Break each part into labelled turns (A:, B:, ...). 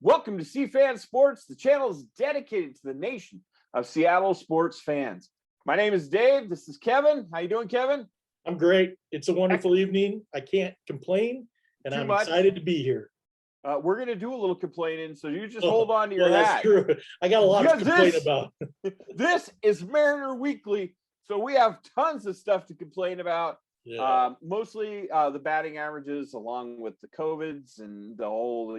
A: Welcome to C-Fan Sports. The channel is dedicated to the nation of Seattle sports fans. My name is Dave. This is Kevin. How you doing, Kevin?
B: I'm great. It's a wonderful evening. I can't complain, and I'm excited to be here.
A: We're going to do a little complaining, so you just hold on to your hat.
B: That's true. I got a lot to complain about.
A: This is Mariner Weekly, so we have tons of stuff to complain about.
B: Yeah.
A: Mostly the batting averages, along with the COVIDs and the whole,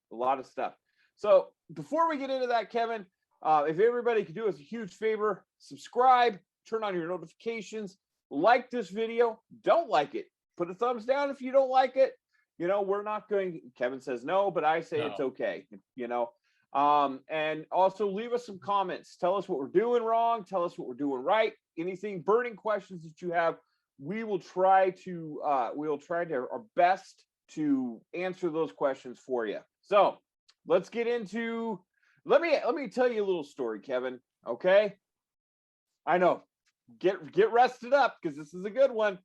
A: a lot of stuff. So before we get into that, Kevin, if everybody could do us a huge favor, subscribe, turn on your notifications, like this video. Don't like it, put a thumbs down if you don't like it. We're not going, Kevin says no, but I say it's okay, and also leave us some comments. Tell us what we're doing wrong. Tell us what we're doing right. Anything, burning questions that you have, we will try to our best to answer those questions for you. So let's get into, let me tell you a little story, Kevin. Okay. I know, get rested up because this is a good one.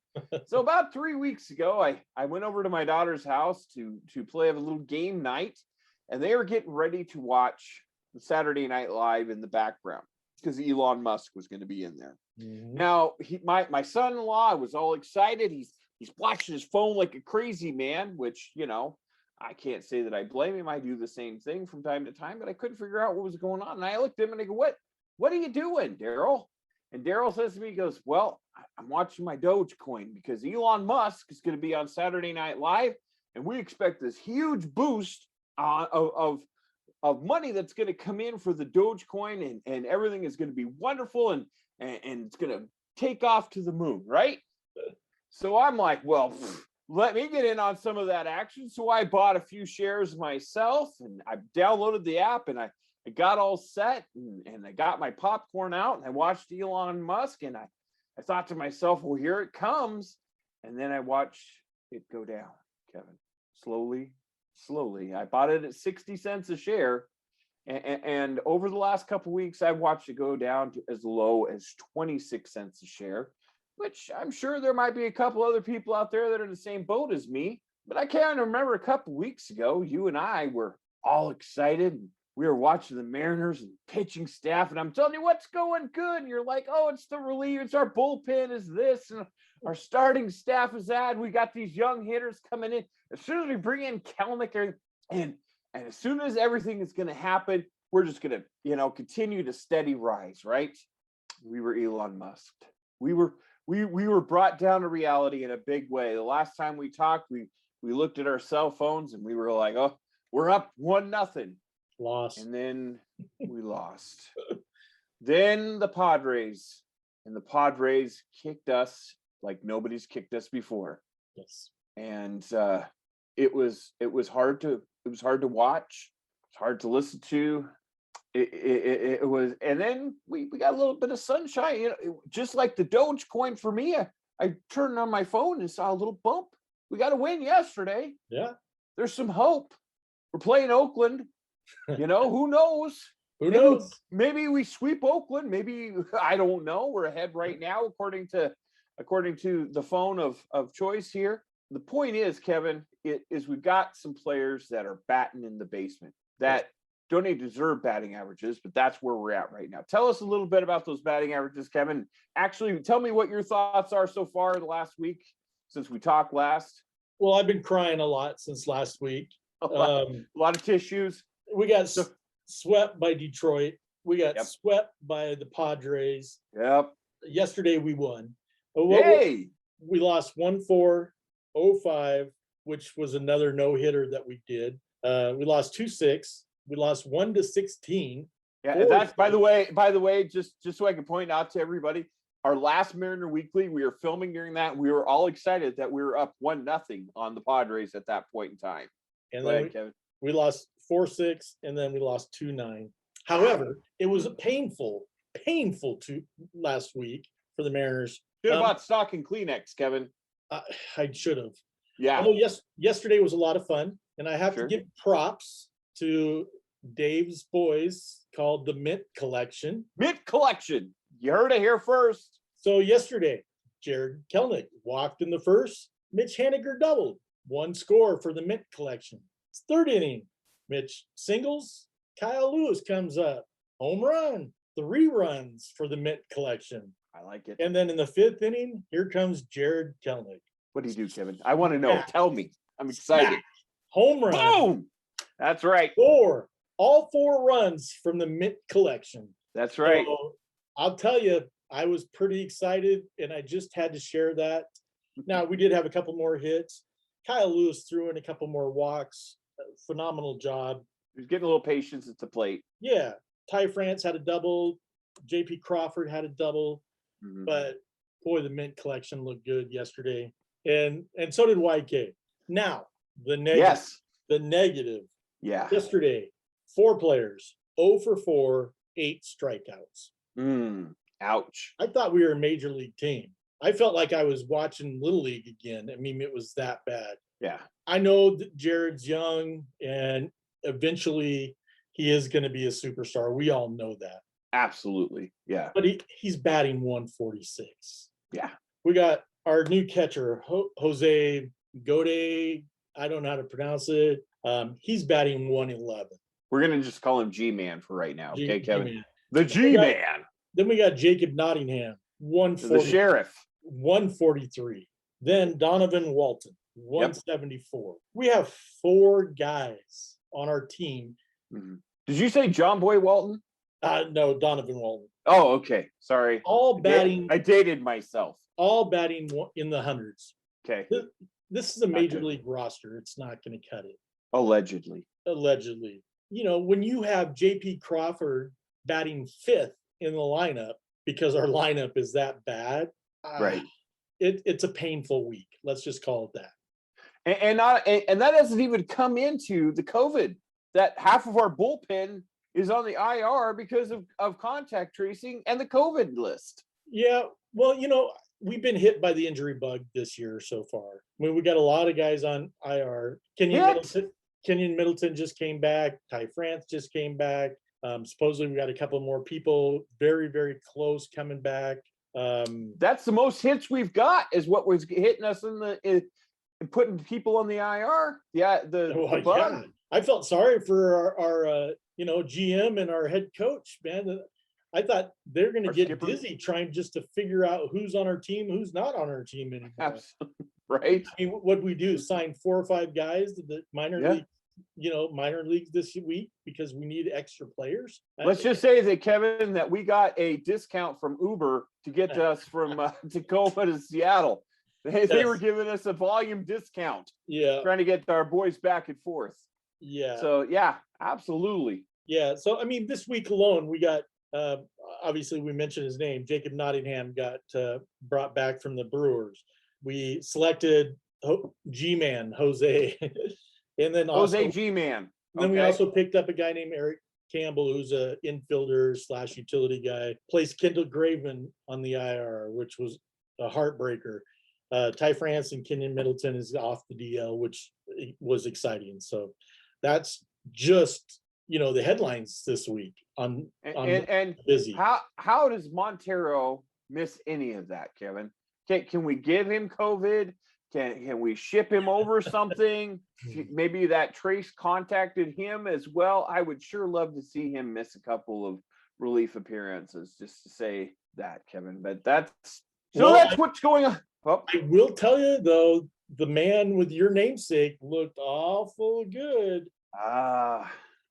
A: So about 3 weeks ago, I went over to my daughter's house to play a little game night, and they were getting ready to watch the Saturday Night Live in the background because Elon Musk was going to be in there. Mm-hmm. Now, my son-in-law was all excited. He's watching his phone like a crazy man, which, I can't say that I blame him. I do the same thing from time to time, but I couldn't figure out what was going on. And I looked at him and I go, what are you doing, Daryl? And Daryl says to me, he goes, well, I'm watching my Dogecoin because Elon Musk is going to be on Saturday Night Live, and we expect this huge boost of money that's going to come in for the Dogecoin, and everything is going to be wonderful, and it's going to take off to the moon, right? So I'm like, well, let me get in on some of that action. So I bought a few shares myself, and I downloaded the app, and I got all set, and I got my popcorn out, and I watched Elon Musk, and I thought to myself, well, here it comes. And then I watched it go down, Kevin, slowly. I bought it at 60 cents a share. And over the last couple of weeks, I've watched it go down to as low as 26 cents a share, which I'm sure there might be a couple other people out there that are in the same boat as me. But I can't remember a couple of weeks ago, you and I were all excited. And we were watching the Mariners and pitching staff, and I'm telling you what's going good. And you're like, oh, it's the relief. It's our bullpen is this, and our starting staff is that. We got these young hitters coming in. As soon as we bring in Kelnick, and as soon as everything is going to happen, we're just going to, continue to steady rise, right? We were Elon Musk. We were brought down to reality in a big way. The last time we talked, we looked at our cell phones and we were like, oh, we're up 1-0.
B: Lost.
A: And then we lost. Then the Padres kicked us like nobody's kicked us before.
B: Yes.
A: And it was hard to watch. It's hard to listen to. It was, and then we got a little bit of sunshine, just like the Dogecoin for me. I turned on my phone and saw a little bump. We got a win yesterday.
B: Yeah.
A: There's some hope. We're playing Oakland. Who knows?
B: Who knows?
A: Maybe we sweep Oakland. Maybe, I don't know. We're ahead right now, according to the phone of choice here. The point is, Kevin, we've got some players that are batting in the basement that don't even deserve batting averages, but that's where we're at right now. Tell us a little bit about those batting averages, Kevin. Actually, tell me what your thoughts are so far the last week since we talked last.
B: Well, I've been crying a lot since last week.
A: A lot of tissues.
B: We got swept by Detroit. We got swept by the Padres.
A: Yep.
B: Yesterday we won.
A: Hey!
B: We lost 1-4-0-5, which was another no-hitter that we did. We lost 2-6. We lost 1-16.
A: Yeah, that's by the way, just so I can point out to everybody, our last Mariner Weekly, we were filming during that. We were all excited that we were up 1-0 on the Padres at that point in time.
B: And then we lost 4-6, and then we lost 2-9. However, it was a painful to last week for the Mariners.
A: Should have bought stock in Kleenex, Kevin.
B: I should have.
A: Yeah.
B: Although yesterday was a lot of fun, and I have to give props to Dave's boys called the Mint Collection.
A: Mint Collection. You heard it here first.
B: So yesterday, Jared Kelnick walked in the first. Mitch Haniger doubled. One score for the Mint Collection. It's third inning. Mitch singles. Kyle Lewis comes up. Home run. 3 runs for the Mint collection.
A: I like it.
B: And then in the 5th inning, here comes Jared Kelnick.
A: What do you do, Kevin? I want to know.
B: Yeah.
A: Tell me. I'm excited.
B: Smack. Home run.
A: Boom. That's right.
B: 4. All 4 runs from the Mint collection.
A: That's right.
B: So I'll tell you, I was pretty excited, and I just had to share that. Now, we did have a couple more hits. Kyle Lewis threw in a couple more walks. Phenomenal job.
A: He's getting a little patience at the plate.
B: Yeah. Ty France had a double. JP Crawford had a double.
A: Mhm.
B: But boy, the Mint collection looked good yesterday. And so did YK. Now, the negative.
A: Yes.
B: The negative.
A: Yeah.
B: Yesterday, 4 players, 0 for 4, 8 strikeouts.
A: Ouch.
B: I thought we were a major league team. I felt like I was watching Little League again. I mean, it was that bad.
A: Yeah.
B: I know that Jared's young, and eventually he is going to be a superstar. We all know that.
A: Absolutely. Yeah.
B: But he's batting 146.
A: Yeah.
B: We got our new catcher, Jose Gode. I don't know how to pronounce it. He's batting 111.
A: We're going to just call him G-Man for right now. Okay, Kevin?
B: G-Man.
A: The G-Man.
B: Then we got Jacob Nottingham,
A: The
B: 140,
A: sheriff.
B: 143. Then Donovan Walton, 174. We have 4 guys on our team.
A: Mhm. Did you say John Boy Walton?
B: No, Donovan Walton.
A: Oh, okay. Sorry.
B: All batting,
A: I dated myself.
B: all batting in the hundreds.
A: Okay.
B: This is a major
A: good.
B: league roster. It's not going to cut it.
A: Allegedly.
B: Allegedly. You know, when you have JP Crawford batting 5th in the lineup because our lineup is that bad,
A: Right.
B: It's a painful week. Let's just call it that.
A: And that doesn't even come into the COVID. That half of our bullpen is on the IR because of contact tracing and the COVID list.
B: Yeah, well, you know, we've been hit by the injury bug this year so far. I mean, we got a lot of guys on IR. Kenyon Middleton just came back. Ty France just came back. Supposedly we got a couple more people very, very close coming back.
A: That's the most hits we've got is what was hitting us in putting people on the IR. Yeah, the bug.
B: Yeah. I felt sorry for our GM and our head coach, man. I thought they're going to get
A: skipper.
B: dizzy trying just to figure out who's on our team, who's not on our team anymore.
A: Absolutely. Right.
B: I mean, what we do? Sign 4 or 5 guys to the minor league, minor leagues this week because we need extra players.
A: Let's just say that, Kevin, that we got a discount from Uber to get us from Tacoma to Seattle. They were giving us a volume discount.
B: Yeah.
A: Trying to get our boys back and forth.
B: Yeah.
A: So, yeah, absolutely.
B: Yeah. So, I mean, this week alone, we got, obviously, we mentioned his name. Jacob Nottingham got brought back from the Brewers. We selected G-Man, Jose. And then also,
A: Jose G-Man.
B: Then we also picked up a guy named Eric Campbell, who's a infielder / utility guy. Placed Kendall Graveman on the IR, which was a heartbreaker. Ty France and Kenyon Middleton is off the DL, which was exciting. So that's just the headlines this week on busy.
A: How does Montero miss any of that, Kevin? Can we give him COVID? Can we ship him over something? Maybe that Trace contacted him as well. I would sure love to see him miss a couple of relief appearances, just to say that, Kevin. But that's what's going on. Oh.
B: I will tell you though, the man with your namesake looked awful good.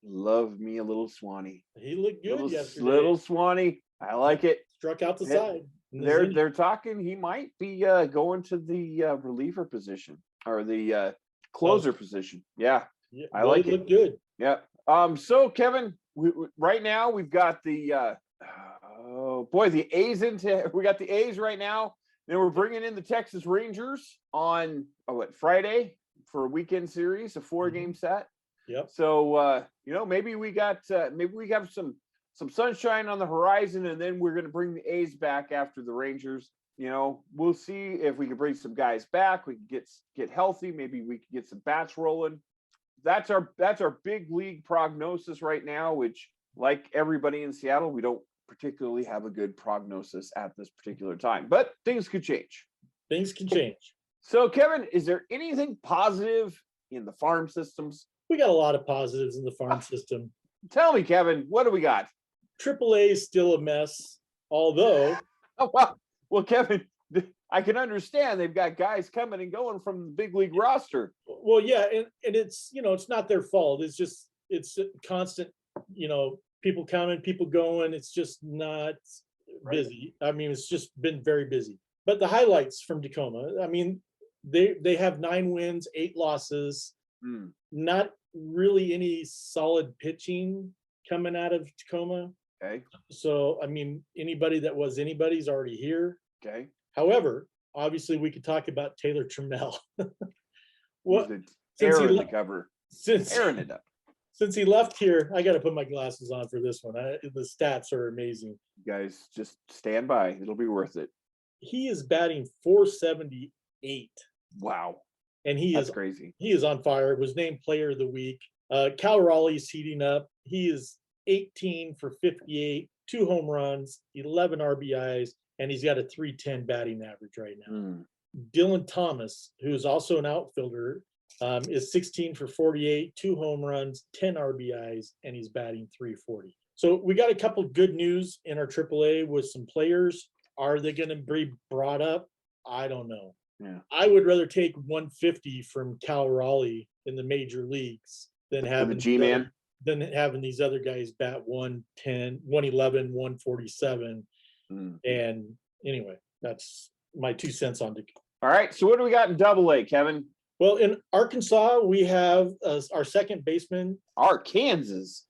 A: Love me a little Swanee.
B: He looked good yesterday.
A: Little Swanee. I like it.
B: Struck out the side.
A: They're talking he might be going to the reliever position or the closer position. Yeah. I like it.
B: Looked good.
A: Yeah. So Kevin, right now we've got the the A's we got the A's right now. Then we're bringing in the Texas Rangers on Friday for a weekend series, a 4-game set.
B: Yep.
A: So maybe we got some sunshine on the horizon, and then we're going to bring the A's back after the Rangers. We'll see if we can bring some guys back. We can get healthy. Maybe we can get some bats rolling. That's our big league prognosis right now, which, like everybody in Seattle, we don't particularly have a good prognosis at this particular time, but things could change.
B: Things can change.
A: So Kevin, is there anything positive in the farm systems?
B: we got a lot of positives in the farm system.
A: Tell me, Kevin, what do we got?
B: AAA is still a mess, although.
A: Oh, well, Kevin, I can understand they've got guys coming and going from the big league roster.
B: Well, yeah, and it's, it's not their fault. It's constant, people coming, people going. It's just not busy. I mean, it's just been very busy. But the highlights from Tacoma, I mean, they have 9 wins, 8 losses. Not really any solid pitching coming out of Tacoma.
A: Okay.
B: So, I mean, anybody that was anybody's already here.
A: Okay.
B: However, obviously, we could talk about Taylor Trammell.
A: What? Tearing the cover. Tearing it up.
B: Since he left here, I got to put my glasses on for this one. The stats are amazing.
A: You guys, just stand by. It'll be worth it.
B: He is batting .478.
A: Wow.
B: And
A: That's crazy.
B: He is on fire. Was named Player of the Week. Cal Raleigh's heating up. He is 18 for 58, 2 home runs, 11 RBIs, and he's got a .310 batting average right now. Dylan Thomas, who's also an outfielder, is 16 for 48, 2 home runs, 10 RBIs, and he's batting .340. So we got a couple good news in our AAA with some players. Are they going to be brought up? I don't know.
A: Yeah.
B: I would rather take 150 from Cal Raleigh in the major leagues than having these other guys bat 110, 111, 147. And anyway, that's my 2 cents on it.
A: All right. So what do we got in AA, Kevin?
B: Well, in Arkansas, we have our second baseman.
A: Arkansas.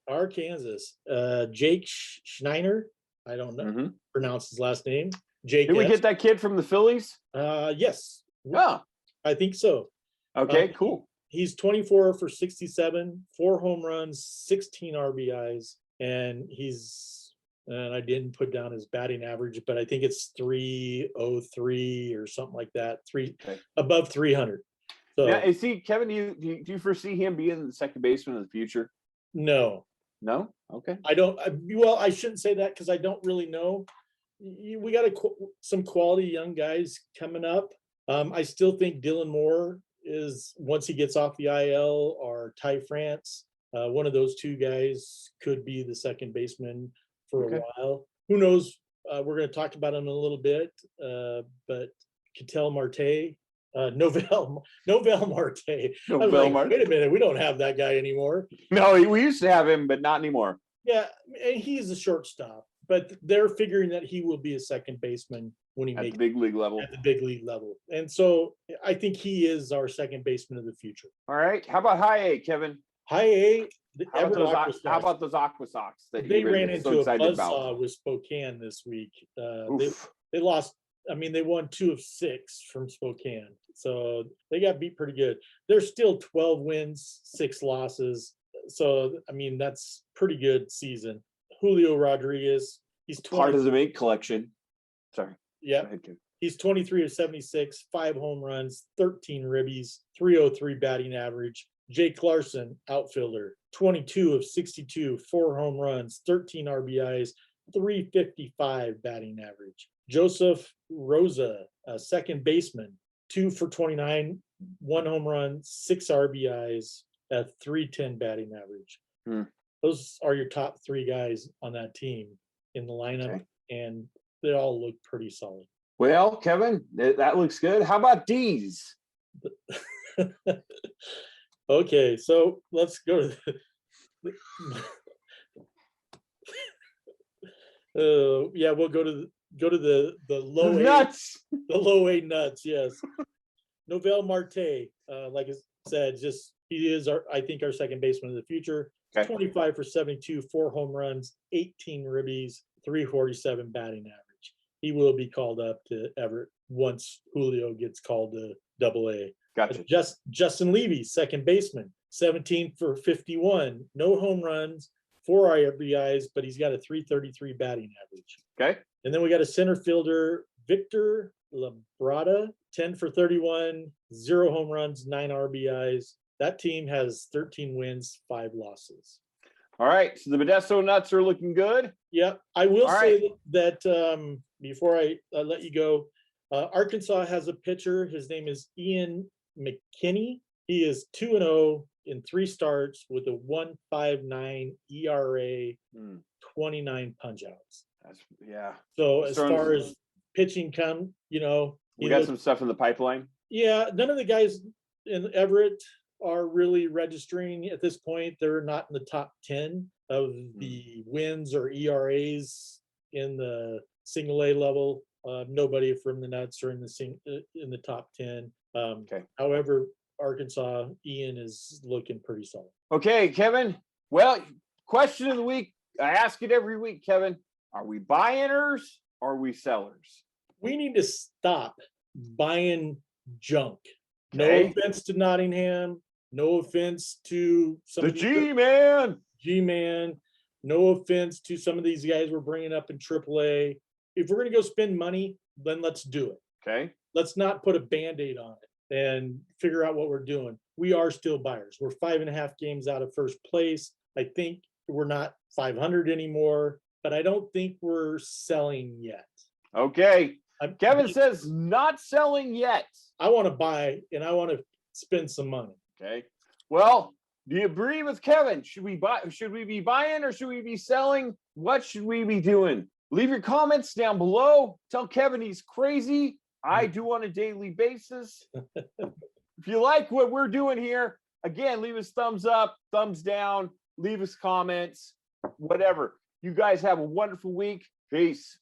B: Jake Schneider. I don't know pronounce his last name. Jake.
A: Did we get that kid from the Phillies?
B: Yes.
A: Oh,
B: I think so.
A: Okay, cool.
B: He's 24 for 67, 4 home runs, 16 RBIs, and I didn't put down his batting average, but I think it's .303 or something like that. Above 300. So
A: yeah, and see, Kevin, do you foresee him being the second baseman of the future?
B: No.
A: Okay.
B: I don't. Well, I shouldn't say that because I don't really know. We got some quality young guys coming up. I still think Dylan Moore is, once he gets off the IL, or Ty France, one of those 2 guys could be the second baseman for a while. Who knows? We're going to talk about him in a little bit. But Ketel Marte, Novell Marte. Wait a minute, we don't have that guy anymore.
A: No, we used to have him, but not anymore.
B: Yeah, and he's a shortstop, but they're figuring that he will be a second baseman when he makes
A: the big league level.
B: At the big league level. And so I think he is our second baseman of the future.
A: All right. How about High A, Kevin?
B: High A.
A: How about those Aqua Sox?
B: They ran into a buzzsaw with Spokane this week. They lost. I mean, they won 2 of 6 from Spokane. So they got beat pretty good. They're still 12 wins, 6 losses. So, I mean, that's pretty good season. Julio Rodriguez, he's
A: part of the make collection. Sorry.
B: Yeah. He's 23 of 76, 5 home runs, 13 ribbies, .303 batting average. Jake Larson, outfielder, 22 of 62, 4 home runs, 13 RBIs, .355 batting average. Joseph Rosa, second baseman, 2 for 29, 1 home run, 6 RBIs, a .310 batting average. Those are your top 3 guys on that team in the lineup, and they all look pretty solid.
A: Well, Kevin, that looks good. How about D's?
B: Okay, so let's go to we'll go to the low
A: nuts.
B: The low A nuts, yes. Novell Marte, like I said, he is I think our second baseman of the future. 25 for 72, 4 home runs, 18 ribbies, .347 batting average. He will be called up to Everett once Julio gets called to AA.
A: Gotcha.
B: Justin Levy, second baseman, 17 for 51, no home runs, 4 RBIs, but he's got a .333 batting average.
A: Okay.
B: And then we got a center fielder, Victor Labrada, 10 for 31, 0 home runs, 9 RBIs. That team has 13 wins, 5 losses.
A: All right. So the Modesto Nuts are looking good.
B: Yeah. I will say that before I let you go, Arkansas has a pitcher. His name is Ian Mckinney. He is 2-0, in 3 starts with a 1.59 ERA,
A: Hmm.
B: 29 punch outs.
A: Yeah.
B: So
A: He's
B: as
A: throwing-
B: far as pitching come,
A: we got some stuff in the pipeline.
B: Yeah, none of the guys in Everett are really registering at this point. They're not in the top 10 of the wins or ERAs in the single A level. Nobody from the Nuts are in the top 10.
A: Okay.
B: However, Arkansas, Ian is looking pretty solid.
A: Okay, Kevin. Well, question of the week. I ask it every week, Kevin. Are we buyers or are we sellers?
B: We need to stop buying junk. No
A: Okay.
B: offense to Nottingham. No offense to some
A: The
B: of these
A: G-Man.
B: G-Man. No offense to some of these guys we're bringing up in AAA. If we're going to go spend money, then let's do it.
A: Okay.
B: Let's not put a Band-Aid on it and figure out what we're doing. We are still buyers. We're 5.5 games out of first place. I think we're not 500 anymore, but I don't think we're selling yet.
A: Okay. Kevin says not selling yet.
B: I want to buy and I want to spend some money.
A: Okay. Well, do you agree with Kevin? Should we be buying or should we be selling? What should we be doing? Leave your comments down below. Tell Kevin he's crazy. I do on a daily basis. If you like what we're doing here, again, leave us thumbs up, thumbs down, leave us comments, whatever. You guys have a wonderful week. Peace.